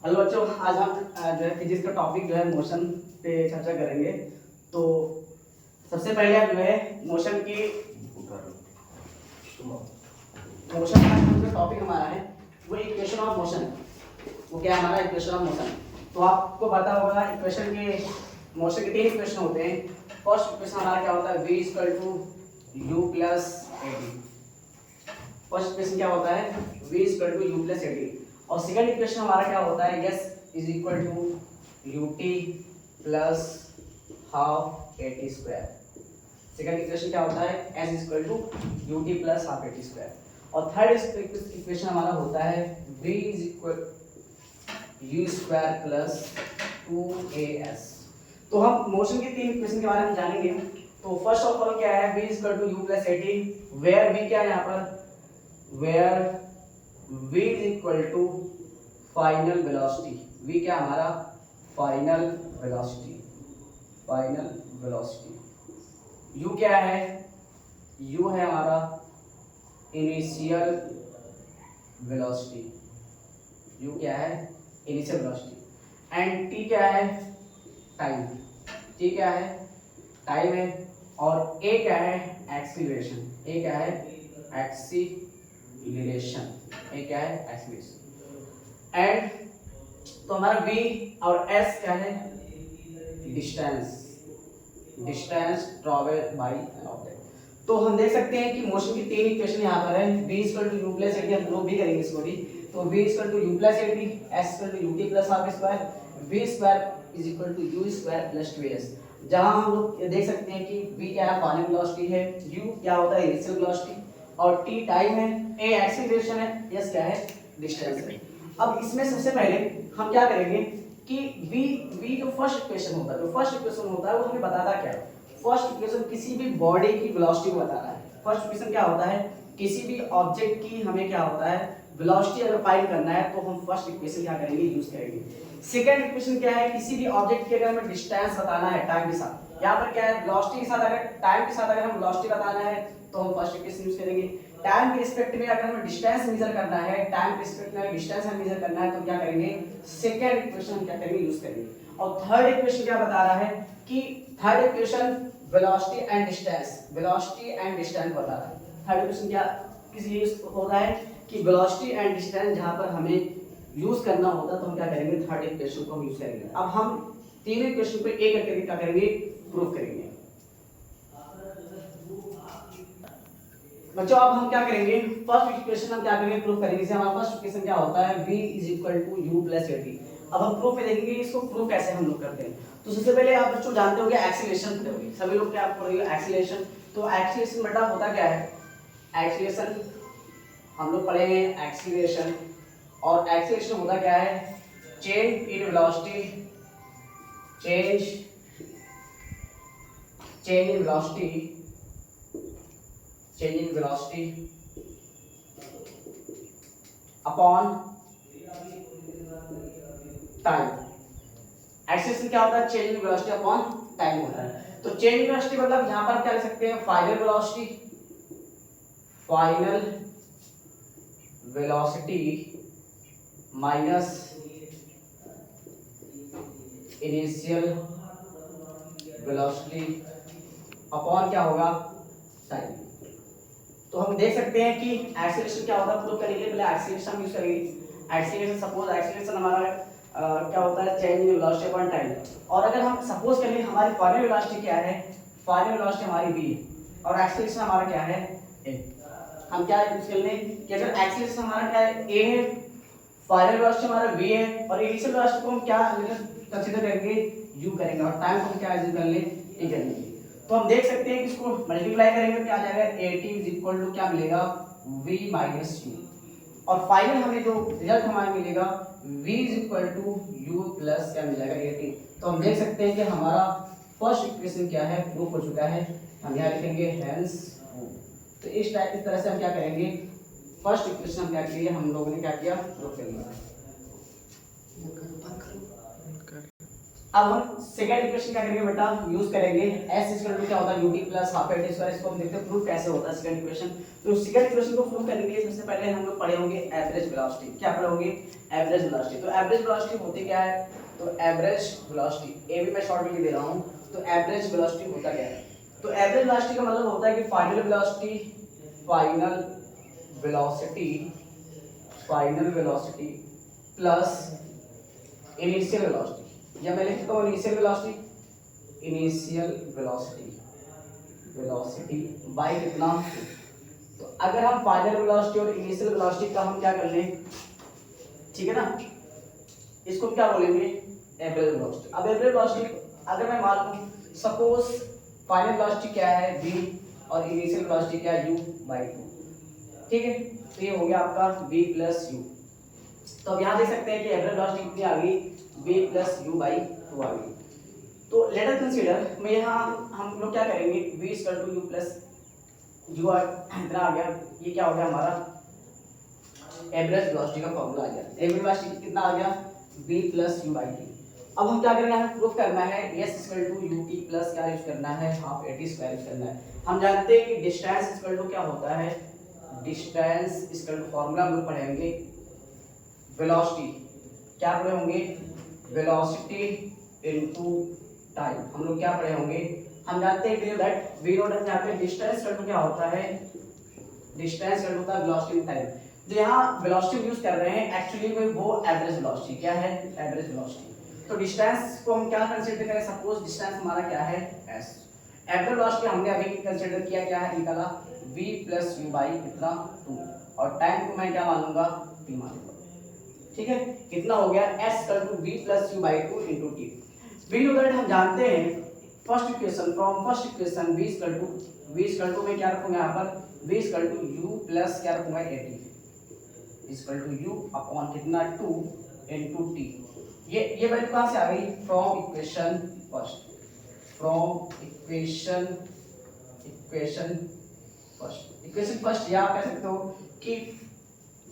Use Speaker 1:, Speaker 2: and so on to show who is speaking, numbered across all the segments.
Speaker 1: Hello बच्चों, आज हम जो है फिजिक्स का टॉपिक जो है मोशन पे चर्चा करेंगे। तो सबसे पहले हम जो है मोशन का जो टॉपिक हमारा है वो इक्वेशन ऑफ मोशन है। वो क्या है हमारा इक्वेशन ऑफ मोशन। तो आपको पता होगा इक्वेशन के मोशन के तीन इक्वेशन होते हैं। फर्स्ट इक्वेशन हमारा क्या होता है v = u + at। First equation क्या होता है v = u + at। और सेकंड इक्वेशन हमारा क्या होता है s = ut + ½ at²। Second equation क्या होता है s = ut + ½ at²। और थर्ड इक्वेशन हमारा होता है v = u² + 2as। तो हम मोशन के तीन इक्वेशन के बारे में जानेंगे। तो फर्स्ट ऑफ ऑल क्या है v = u + at, where v क्या है यहाँ पर, where v = final velocity. v क्या हमारा फाइनल वेलोसिटी। u क्या है, u है हमारा इनिशियल वेलोसिटी। u क्या है इनिशियल वेलोसिटी। एंड t क्या है टाइम। t क्या है टाइम है। और a क्या है एक्सीलरेशन। a क्या है एक्सीलरेशन। a क्या है एक्सीलरेशन। एंड तो हमारा v और s क्या है distance travel by an object. तो हम देख सकते हैं कि मोशन की तीन इक्वेशन यहाँ पर है। v = u + at, हम प्रूव भी करेंगे इसको भी। तो v = u + at, s = ut + ½ v² = u² + 2s। जहाँ हम लोग देख सकते हैं कि v क्या है फाइनल वेलोसिटी है, u क्या होता है इनिशियल वेलोसिटी, और t टाइम है, a एक्सीलरेशन है, s क्या है डिस्टेंस है। अब इसमें सबसे पहले हम क्या करेंगे कि v जो फर्स्ट इक्वेशन होता है, वो हमें बताता क्या है। फर्स्ट इक्वेशन किसी भी बॉडी की वेलोसिटी को बताना है। फर्स्ट इक्वेशन क्या होता है, किसी भी ऑब्जेक्ट की हमें क्या होता है वेलोसिटी अगर फाइंड करना है तो हम फर्स्ट इक्वेशन क्या करेंगे यूज करेंगे। सेकंड इक्वेशन क्या है, किसी भी ऑब्जेक्ट की अगर हमें डिस्टेंस बताना है टाइम के साथ, यहाँ पर क्या है वेलोसिटी के साथ, अगर टाइम के साथ अगर हम वेलोसिटी बताना है तो हम फर्स्ट इक्वेशन यूज करेंगे। टाइम के रिस्पेक्ट में अगर हमें डिस्टेंस मेजर करना है, टाइम के रिस्पेक्ट में डिस्टेंस हमें मेजर करना है तो क्या करेंगे सेकंड इक्वेशन हम क्या करेंगे यूज करेंगे। और थर्ड इक्वेशन क्या बता रहा है कि third equation velocity and distance बता रहा है। थर्ड इक्वेशन क्या किस लिए यूज होता है कि वेलोसिटी एंड डिस्टेंस जहां पर हमें यूज करना होता है तो हम क्या करेंगे थर्ड इक्वेशन को हम यूज करेंगे। अब हम तीनों इक्वेशन को एक करके क्या करेंगे प्रूव करेंगे। बच्चों अब हम क्या करेंगे फर्स्ट इक्वेशन हम क्या करेंगे प्रूव करेंगे। हमारा फर्स्ट इक्वेशन क्या होता है v = u + at। अब हम प्रूफ में देखेंगे इसको प्रूफ कैसे हम लोग करते हैं। तो सबसे पहले आप बच्चों जानते होंगे एक्सीलरेशन पढ़े होंगे सभी लोग, क्या आप पढ़े होंगे एक्सीलरेशन। तो एक्सीलरेशन बेटा होता क्या है, एक्सीलरेशन हम लोग पढ़े हैं एक्सीलरेशन। और एक्सीलरेशन होता क्या है change in velocity, change in velocity upon time. Acceleration क्या होता है change in velocity upon time होता है। तो चेंज इन वेलोसिटी मतलब यहां पर हम क्या लिख सकते हैं final velocity minus initial velocity upon क्या होगा टाइम। तो हम देख सकते हैं कि एक्सीलरेशन क्या होता है प्रूव करने के लिए पहले एक्सीलरेशन यूज करेंगे। एक्सीलरेशन सपोज एक्सीलरेशन हमारा क्या होता है change in velocity upon time. और अगर हम सपोज करें हमारी फाइनल वेलोसिटी क्या है, फाइनल वेलोसिटी हमारी v और एक्सीलरेशन हमारा क्या है a। हम क्या यूज कर लें कि अगर एक्सीलरेशन हमारा क्या है a है, फाइनल वेलोसिटी हमारा v है, और इनिशियल वेलोसिटी को हम क्या कंसीडर करेंगे u करेंगे, और टाइम को हम क्या यूज कर लें a कर लेंगे। तो हम देख सकते हैं कि इसको मल्टीप्लाई करेंगे तो क्या आ जाएगा at क्या मिलेगा v - u। और फाइनल हमें जो रिजल्ट हमारा मिलेगा v = u + क्या मिल जाएगा 80। तो हम देख सकते हैं कि हमारा फर्स्ट इक्वेशन क्या है प्रूफ हो चुका है। हम यहाँ लिखेंगे हेंस प्रूफ। तो इस तरह से हम क्या करेंगे फर्स्ट इक्वेशन हम क्या किए हम लोगों ने क्या किया प्रूफ कर लिया। अब हम सेकंड इक्वेशन क्या करेंगे बेटा, यूज करेंगे s इक्वल टू क्या होता है ut plus half at square. इसको हम देखते हैं प्रूफ कैसे होता है सेकंड इक्वेशन। तो सेकंड इक्वेशन को प्रूव करने के लिए सबसे पहले हम लोग पढ़े होंगे एवरेज वेलोसिटी। क्या पढ़े होंगे, एवरेज वेलोसिटी। तो एवरेज वेलोसिटी होती क्या है, तो एवरेज वेलोसिटी ए भी मैं शॉर्ट में लिख दे रहा हूं। तो एवरेज वेलोसिटी होता क्या है, तो एवरेज वेलोसिटी का मतलब होता है कि final velocity, final velocity, final velocity plus initial velocity, या मैं लिखता हूँ initial velocity, initial velocity, velocity bye कितना। तो अगर हम फाइनल वेलोसिटी और इनिशियल वेलोसिटी का हम क्या कर लें, ठीक है ना, इसको क्या बोलेंगे, एवरेज वेलोसिटी। अब एवरेज वेलोसिटी अगर मैं मान लूं सपोज फाइनल वेलोसिटी क्या है v और इनिशियल वेलोसिटी क्या है u बाय 2, ठीक है। तो ये हो गया आपका v प्लस u। तो अब यहाँ देख सकते हैं कि एवरेज वेलोसिटी कितनी आ गई, v प्लस u बाई 2 आ गई। तो लेट अस कंसीडर, मैं यहाँ हम लोग क्या करेंगे, v equal to u plus u इतना आ गया। ये क्या हो गया हमारा एवरेज वेलोसिटी का फॉर्मूला आ गया। एवरेज वेलोसिटी कितना आ गया, v प्लस u बाई 2। अब हम क्या करेंगे, हमें प्रूफ करना है s equal to ut plus क्या यूज करना है, हाफ at स्क्वायर यूज करना है। हम जानते हैं कि डिस्टेंस इक्वल टू क्या होता है, डिस्टेंस इक्वल टू फॉर्मूला हम लोग पढ़ेंगे वेलोसिटी, क्या पढ़े होंगे, वेलोसिटी इनटू टाइम। हम लोग क्या पढ़े होंगे, हम जानते हैं कि दैट v नॉट हम जानते हैं डिस्टेंस इक्वल टू क्या होता है, डिस्टेंस इक्वल टू होता है वेलोसिटी इन टाइम। जो यहाँ वेलोसिटी यूज कर रहे हैं एक्चुअली में वो एवरेज वेलोसिटी, क्या है, एवरेज वेलोसिटी। तो डिस्टेंस को हम क्या कंसीडर करें, सपोज डिस्टेंस हमारा क्या है s। एवरेज वेलोसिटी हमने अभी कंसीडर किया, क्या है, निकाला v प्लस u बाई कितना 2, और टाइम को मैं क्या मान लूंगा, t मान लूंगा, ठीक है। कितना हो गया s equal to v plus u by 2 into t। We know that हम जानते हैं first equation, from first equation v equal to मैं क्या रखूंगा यहाँ पर, v equal to u plus क्या रखूंगा 80 इक्वल टू u अपॉन कितना 2 इनटू t। ये वैल्यू कहां से आ गई, from equation first, from equation first, या आप कह सकते हो कि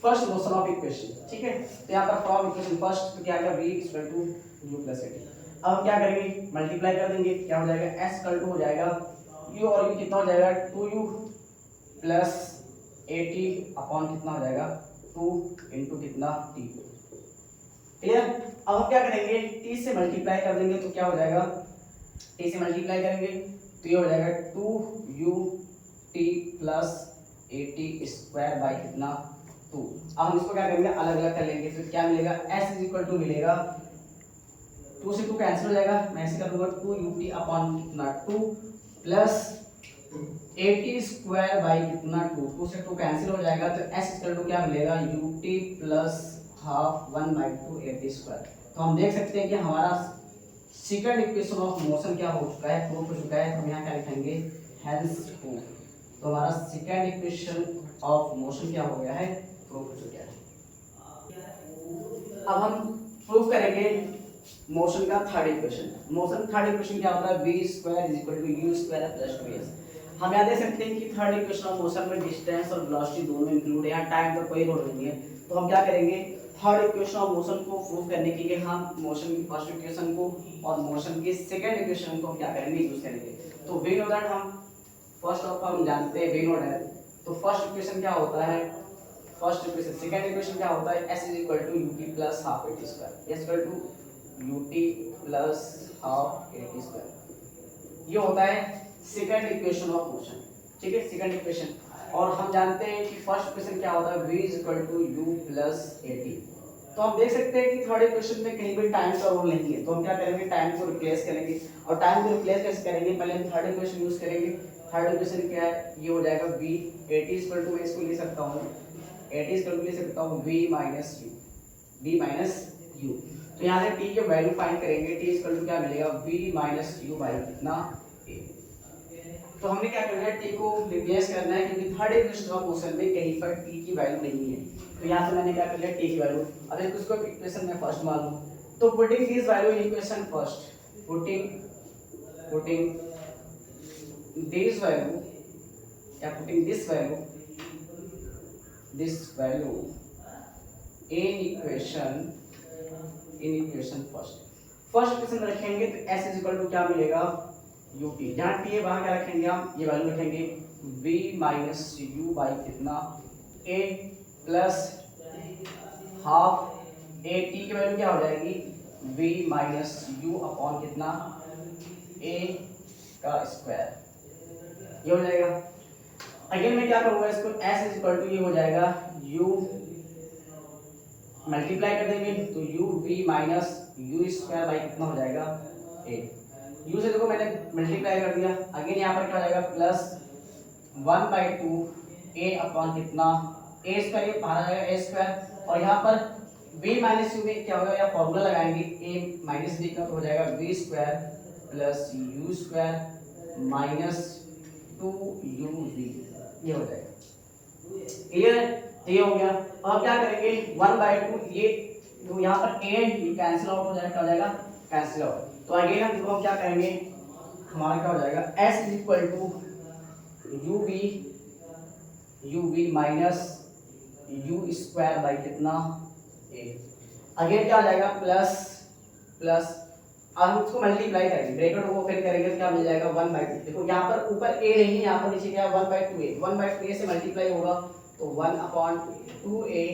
Speaker 1: फर्स्ट मोशन ऑफ इक्वेशन, ठीक है। तो यहाँ पर फ्रॉम इक्वेशन फर्स्ट तो क्या आ गया v equal to u plus 80। अब हम क्या करेंगे, मल्टीप्लाई कर देंगे, क्या हो जाएगा s इक्वल टू हो जाएगा u, और u कितना हो जाएगा 2u प्लस 80 अपॉन कितना हो जाएगा 2 इनटू कितना t, क्लियर। अब हम क्या करेंगे, t से मल्टीप्लाई कर देंगे तो क्या हो जाएगा, t से मल्टीप्लाई करेंगे तो ये हो जाएगा 2u t plus 80 square by कितना 2। अब हम इसको क्या करेंगे, अलग अलग कर लेंगे, फिर क्या मिलेगा, s इज इक्वल टू मिलेगा 2 से 2 कैंसिल हो जाएगा, मैं ऐसे कर दूंगा 2ut अपॉन कितना 2 प्लस 80 स्क्वायर बाई कितना 2 से 2 कैंसिल हो जाएगा, तो s इक्वल टू क्या मिलेगा, ut plus half 1 by 2 80 square. तो हम देख सकते हैं कि हमारा सेकंड इक्वेशन ऑफ मोशन क्या हो चुका है, प्रूफ हो चुका है। हम यहाँ क्या लिखेंगे, हेंस प्रूफ। तो हमारा सेकंड इक्वेशन ऑफ मोशन क्या हो गया है, प्रूफ हो चुका है। अब हम प्रूफ करेंगे मोशन का third equation. Motion third equation क्या होता है, v square is equal to u square plus 2s। हम यहाँ देख सकते हैं कि थर्ड इक्वेशन ऑफ मोशन में डिस्टेंस और वेलोसिटी दोनों इंक्लूड है, यहाँ टाइम का कोई रोल नहीं है। तो हम क्या करेंगे, थर्ड इक्वेशन ऑफ मोशन को प्रूव करने के लिए हम मोशन की फर्स्ट इक्वेशन को और मोशन की सेकंड इक्वेशन को हम क्या करेंगे, यूज करेंगे। तो वी नो दैट हम फर्स्ट ऑफ हम जानते हैं वी नो दैट, तो फर्स्ट इक्वेशन क्या होता है, फर्स्ट इक्वेशन सेकंड इक्वेशन क्या होता है, s is equal to ut plus half 80 square, s equal to ut plus half 80 square. ये होता है सेकंड इक्वेशन ऑफ मोशन, ठीक है, सेकंड इक्वेशन। और हम जानते हैं कि फर्स्ट इक्वेशन क्या होता है, v is equal to u plus 80। तो हम देख सकते हैं कि थर्ड इक्वेशन में कहीं भी टाइम का रोल नहीं है, तो हम क्या करेंगे, टाइम को रिप्लेस करेंगे। और टाइम को रिप्लेस कैसे करेंगे, पहले हम थर्ड इक्वेशन यूज करेंगे। थर्ड इक्वेशन क्या है, ये हो जाएगा v 80 इक्वल टू, मैं इसको ले सकता हूँ 80 इक्वल टू ले सकता हूँ v माइनस u। तो यहाँ से t के वैल्यू फाइंड करेंगे, t इक्वल टू क्या मिलेगा, v माइनस u बाई कितना a। तो हमने क्या करना है, t को रिप्लेस करना है, क्योंकि थर्ड इक्वेशन ऑफ मोशन में कहीं पर t की वैल्यू नहीं है। तो यहाँ से मैंने क्या कर लिया, t की वैल्यू, अब इसको इक्वेशन में फर्स्ट मान लूं, तो putting this value in equation first, putting this value, या putting this value in equation first. First equation रखेंगे तो s इज इक्वल टू क्या मिलेगा ut, जहाँ t है वहाँ क्या रखेंगे हम, ये वैल्यू रखेंगे v माइनस u बाई कितना a plus half a, t की वैल्यू क्या हो जाएगी v माइनस u अपॉन कितना a का स्क्वायर, ये हो जाएगा। अगेन मैं क्या करूँगा इसको s इज इक्वल टू ये हो जाएगा u मल्टीप्लाई कर देंगे तो u v minus u square by कितना हो जाएगा a, u से देखो मैंने मल्टीप्लाई कर दिया। अगेन यहाँ पर क्या हो जाएगा प्लस 1/2 a अपॉन कितना a स्क्वायर, ये बाहर आ जाएगा a स्क्वायर, और यहाँ पर v माइनस u में क्या होगा, या फॉर्मूला लगाएंगे a माइनस b का तो हो जाएगा v square plus u square minus 2uv, ये हो जाएगा। क्लियर है, तो ये हो गया। अब क्या करेंगे 1/2, ये तो यहाँ पर a ये कैंसिल आउट हो जाएगा, क्या हो जाएगा कैंसिल आउट। तो अगेन हम देखो हम क्या करेंगे, हमारा क्या हो जाएगा s is equal to uv minus u square by कितना a, अगेन क्या हो जाएगा प्लस प्लस, अब हम इसको मल्टीप्लाई करेंगे, ब्रैकेट को ओपन करेंगे तो क्या मिल जाएगा 1/2। देखो यहाँ पर ऊपर a नहीं है, यहाँ पर नीचे क्या है 1/2a, 1/2a से मल्टीप्लाई होगा तो 1/2a,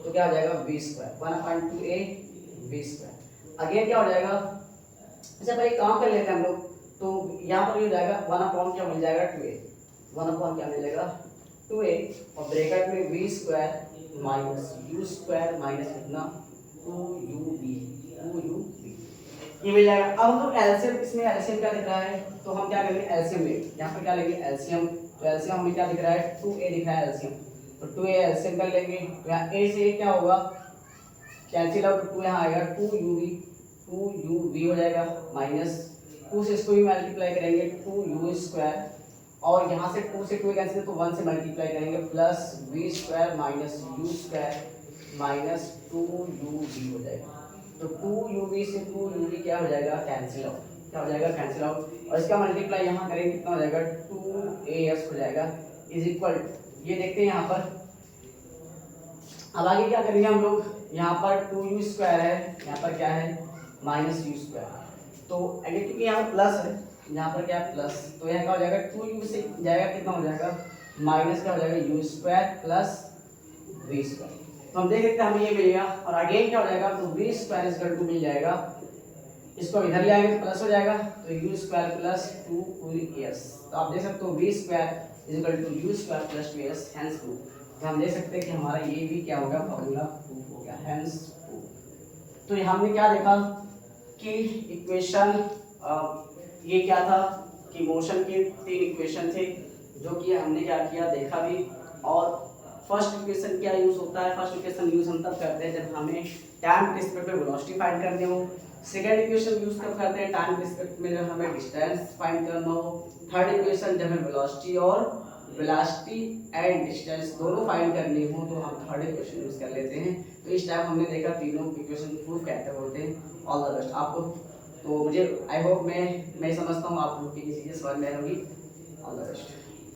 Speaker 1: तो क्या हो जाएगा v square, 1/2a v square. Again क्या हो जाएगा, अच्छा पहले काम कर लेते हैं हम लोग, तो यहाँ पर हो जाएगा 1/, क्या मिल जाएगा 2a, 1/, क्या मिल जाएगा 2a, और ब्रैकेट में v square minus u square minus कितना 2uv, ये मिल जाएगा। अब हम लोग एलसीएम, इसमें एलसीएम क्या दिख रहा है, तो हम क्या करेंगे एलसीएम में, यहाँ पर क्या लेंगे एलसीएम, तो एलसीएम हमें क्या दिख रहा है 2a दिख रहा है एलसीएम, तो 2a एलसीएम कर लेंगे, तो यहाँ a से क्या होगा कैंसिल आउट, 2 यहाँ आएगा 2uv हो जाएगा, माइनस 2 से इसको भी मल्टीप्लाई करेंगे 2u स्क्वायर, और यहाँ से 2 से 2 कैंसिल तो 1 से मल्टीप्लाई करेंगे plus v square minus u square minus 2uv हो जाएगा। तो 2uv से 2uv क्या हो जाएगा कैंसिल आउट, क्या हो जाएगा कैंसिल आउट, और इसका मल्टीप्लाई यहाँ करेंगे कितना हो जाएगा 2as हो जाएगा इज इक्वल, ये देखते हैं यहाँ पर। अब आगे क्या करेंगे हम लोग, यहाँ पर 2u स्क्वायर है, यहाँ पर क्या है माइनस u स्क्वायर, तो अगर क्योंकि यहाँ पर प्लस है, यहाँ पर क्या प्लस, तो यहाँ क्या हो जाएगा 2u से जाएगा कितना हो जाएगा माइनस क्या हो जाएगा u square plus v square, तो हम देख सकते हैं हमें ये मिल गया। और अगेन क्या हो जाएगा, तो v square is equal to मिल जाएगा, इसको इधर ले आएंगे तो प्लस हो जाएगा, तो u स्क्वायर प्लस 2as, तो आप देख सकते हो v square is equal to u square plus 2as, hence proof. तो हम देख सकते हैं कि हमारा ये भी क्या होगा फॉर्मूला प्रूफ हो गया, हेंस प्रूफ। तो हमने क्या देखा कि इक्वेशन, ये क्या था कि मोशन के 3 इक्वेशन थे, जो कि हमने क्या किया देखा भी। और फर्स्ट इक्वेशन क्या यूज होता है, फर्स्ट इक्वेशन यूज हम तब करते हैं जब हमें टाइम के रिस्पेक्ट में वेलोसिटी फाइंड करनी हो। सेकंड इक्वेशन यूज कब करते हैं, टाइम के रिस्पेक्ट में जब हमें डिस्टेंस फाइंड करना हो। थर्ड इक्वेशन जब हमें वेलोसिटी और वेलोसिटी एंड डिस्टेंस दोनों फाइंड करनी हो तो हम थर्ड इक्वेशन यूज कर लेते हैं। तो इस टाइम हमने देखा तीनों इक्वेशन प्रूफ कैसे होते हैं। ऑल द बेस्ट आपको। तो मुझे आई होप मैं समझता हूँ आप लोग की चीज़ें समझ में आएगी। All the best.